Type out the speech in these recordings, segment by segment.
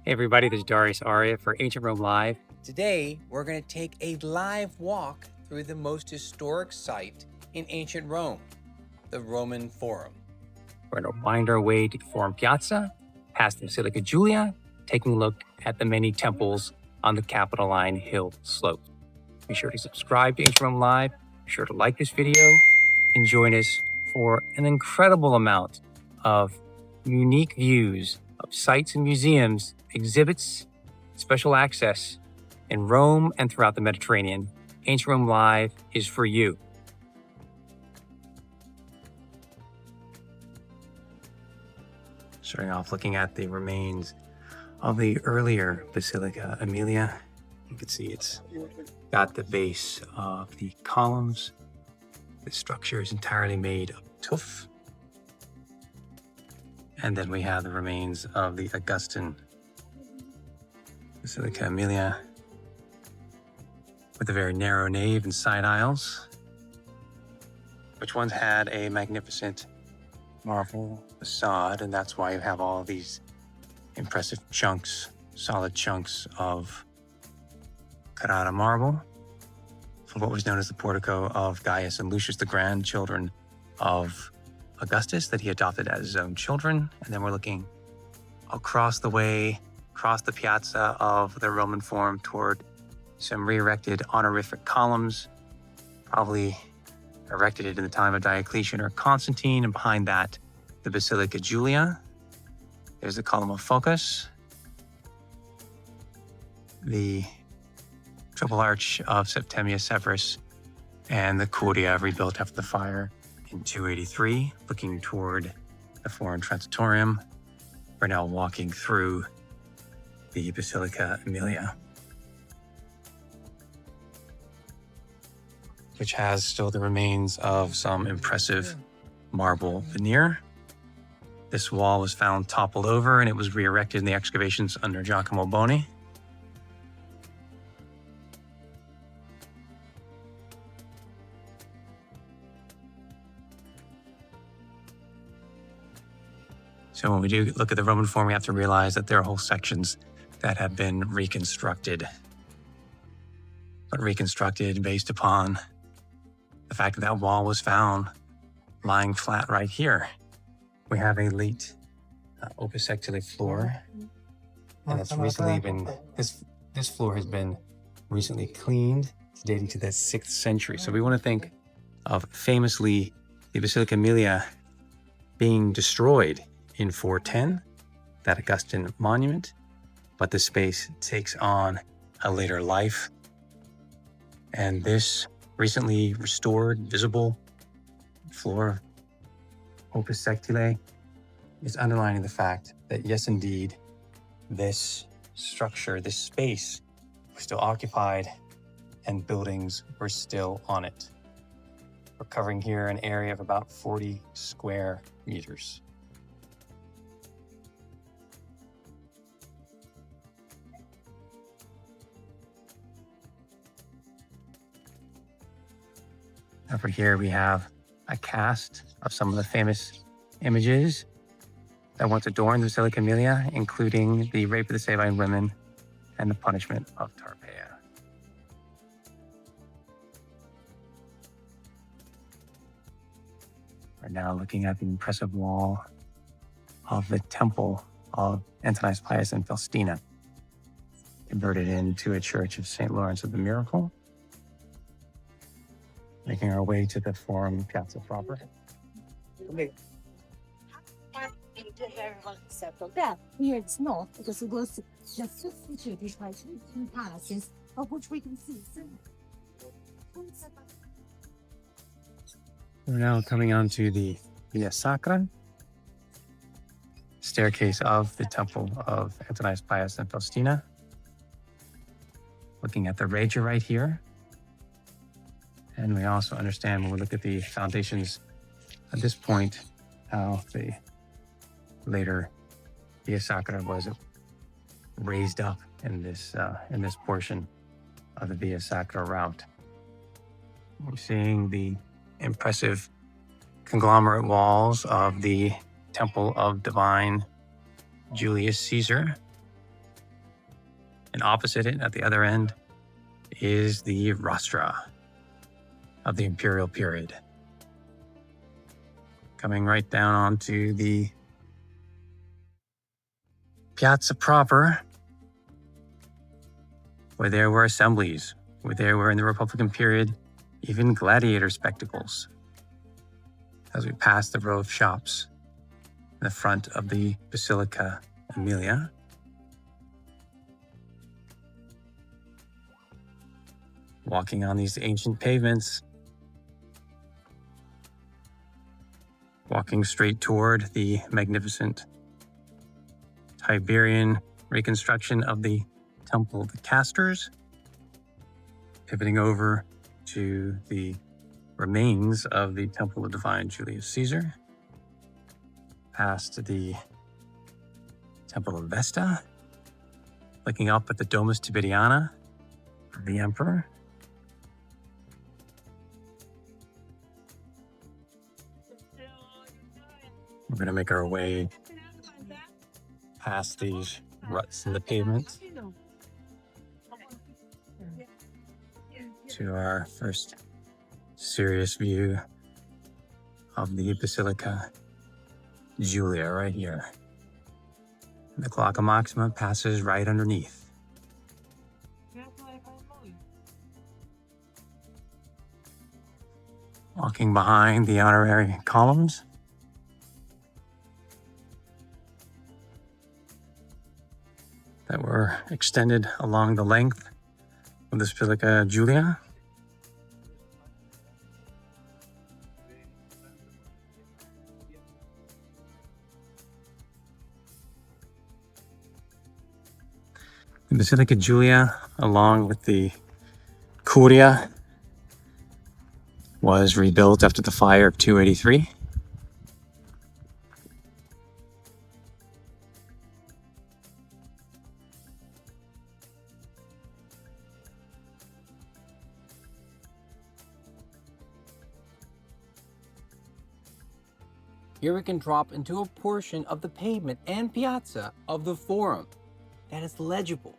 Hey everybody, this is Darius Aria for Ancient Rome Live. Today, we're going to take a live walk through the most historic site in ancient Rome, the Roman Forum. We're going to wind our way to the Forum Piazza, past the Basilica Julia, taking a look at the many temples on the Capitoline hill slope. Be sure to subscribe to Ancient Rome Live, be sure to like this video, and join us for an incredible amount of unique views of sites and museums, exhibits, special access in Rome and throughout the Mediterranean. Ancient Rome Live is for you. Starting off looking at the remains of the earlier Basilica Aemilia. You can see it's got the base of the columns. The structure is entirely made of tuff. And then we have the remains of the Augustan Basilica Aemilia with a very narrow nave and side aisles, which once had a magnificent marble facade, and that's why you have all these impressive chunks, solid chunks of Carrara marble for what was known as the portico of Gaius and Lucius, the grandchildren of Augustus, that he adopted as his own children. And then we're looking across the way, across the piazza of the Roman Forum toward some re-erected honorific columns, probably erected in the time of Diocletian or Constantine. And behind that, the Basilica Julia. There's the column of Focus, the triple arch of Septimius Severus, and the Curia rebuilt after the fire in 283, looking toward the Forum Transitorium. We're now walking through the Basilica Aemilia, which has still the remains of some impressive marble veneer. This wall was found toppled over and it was re-erected in the excavations under Giacomo Boni. So when we do look at the Roman Forum, we have to realize that there are whole sections that have been reconstructed, but reconstructed based upon the fact that that wall was found lying flat right here. We have a late opus sectile floor, and it's recently been, this floor has been recently cleaned. It's dating to the 6th century. So we want to think of famously the Basilica Aemilia being destroyed in 410, that Augustan monument, but the space takes on a later life. And this recently restored, visible floor, opus sectile, is underlining the fact that yes, indeed, this structure, this space was still occupied and buildings were still on it. We're covering here an area of about 40 square meters. Over here we have a cast of some of the famous images that once adorned the Basilica Aemilia, including the rape of the Sabine women and the punishment of Tarpeia. We're now looking at the impressive wall of the temple of Antoninus Pius and Faustina, converted into a church of St. Lawrence of the Miracle. Making our way to the Forum Piazza proper. Here it's not, because it was just of which we can see. We're now coming onto the Via Sacra, staircase of the temple of Antoninus Pius and Faustina. Looking at the Regia right here. And we also understand when we look at the foundations at this point, how the later Via Sacra was raised up in this portion of the Via Sacra route. We're seeing the impressive conglomerate walls of the Temple of Divine Julius Caesar, And opposite it, at the other end, is the Rostra of the imperial period. Coming right down onto the piazza proper, where there were assemblies, where there were, in the Republican period, even gladiator spectacles. As we pass the row of shops in the front of the Basilica Aemilia, walking on these ancient pavements, walking straight toward the magnificent Tiberian reconstruction of the Temple of the Castors, pivoting over to the remains of the Temple of Divine Julius Caesar, past the Temple of Vesta, looking up at the Domus Tiberiana of the Emperor. We're going to make our way past these ruts in the pavement to our first serious view of the Basilica Julia right here. The Cloaca Maxima passes right underneath. Walking behind the honorary columns, that were extended along the length of the Basilica Julia. The Basilica Julia, along with the Curia, was rebuilt after the fire of 283. Here we can drop into a portion of the pavement and piazza of the Forum that is legible.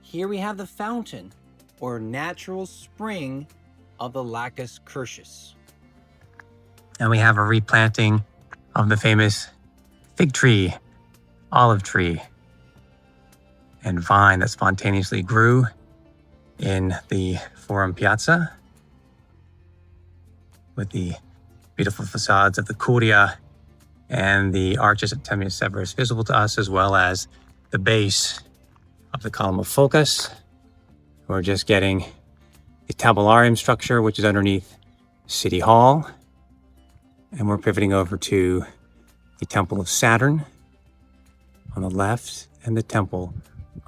Here we have the fountain, or natural spring, of the Lacus Curtius. And we have a replanting of the famous fig tree, olive tree, and vine that spontaneously grew in the Forum Piazza, with the beautiful facades of the Curia and the arches of Temnius Severus visible to us, as well as the base of the column of Focus. We're just getting the tabularium structure, which is underneath City Hall. And we're pivoting over to the Temple of Saturn on the left and the Temple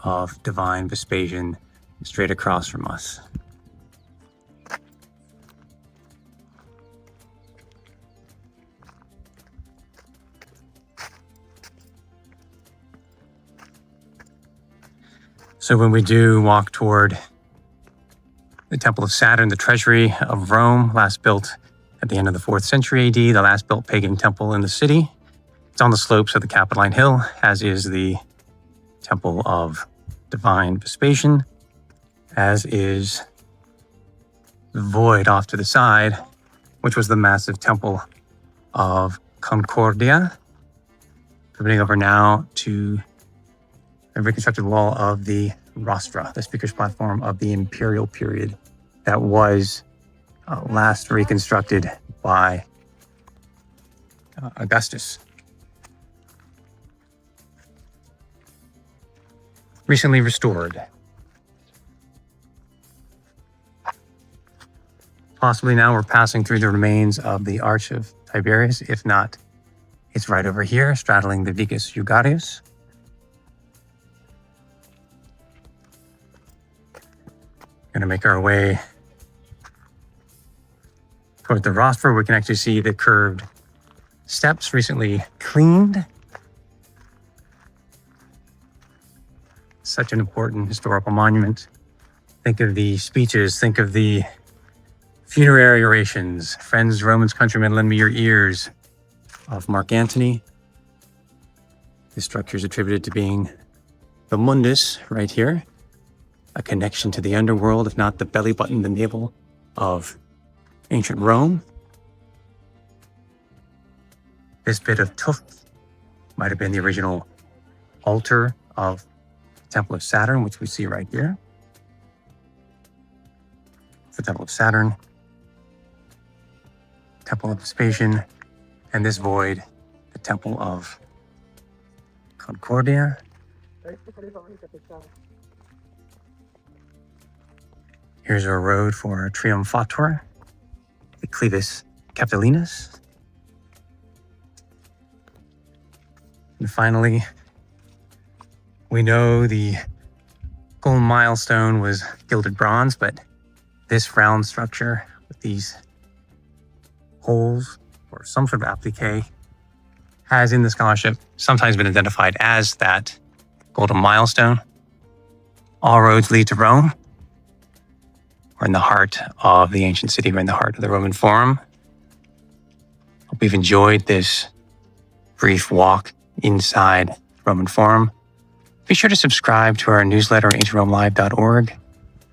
of Divine Vespasian straight across from us. So when we do walk toward the Temple of Saturn, the treasury of Rome, last built at the end of the 4th century AD, the last built pagan temple in the city, it's on the slopes of the Capitoline Hill, as is the Temple of Divine Vespasian, as is the void off to the side, which was the massive Temple of Concordia. Pivoting over now to a reconstructed wall of the Rostra, the speaker's platform of the imperial period that was last reconstructed by Augustus. Recently restored. Possibly now we're passing through the remains of the Arch of Tiberius. If not, it's right over here, straddling the Vicus Jugarius. Going to make our way toward the Rostra. We can actually see the curved steps, recently cleaned. Such an important historical monument. Think of the speeches, think of the funerary orations. Friends, Romans, countrymen, lend me your ears, of Mark Antony. This structure is attributed to being the Mundus right here, a connection to the underworld, if not the belly button, the navel of ancient Rome. This bit of tuft might have been the original altar of the Temple of Saturn, which we see right here. The Temple of Saturn, Temple of Vespasian, and this void, the Temple of Concordia. Here's our road for Triumphator, the Clivus Capitolinus. And finally, we know the golden milestone was gilded bronze, but this round structure with these holes or some sort of applique has in the scholarship sometimes been identified as that golden milestone. All roads lead to Rome. We're in the heart of the ancient city. We're in the heart of the Roman Forum. Hope you've enjoyed this brief walk inside the Roman Forum. Be sure to subscribe to our newsletter at ancientromelive.org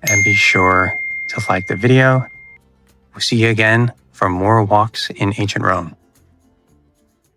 and be sure to like the video. We'll see you again for more walks in ancient Rome.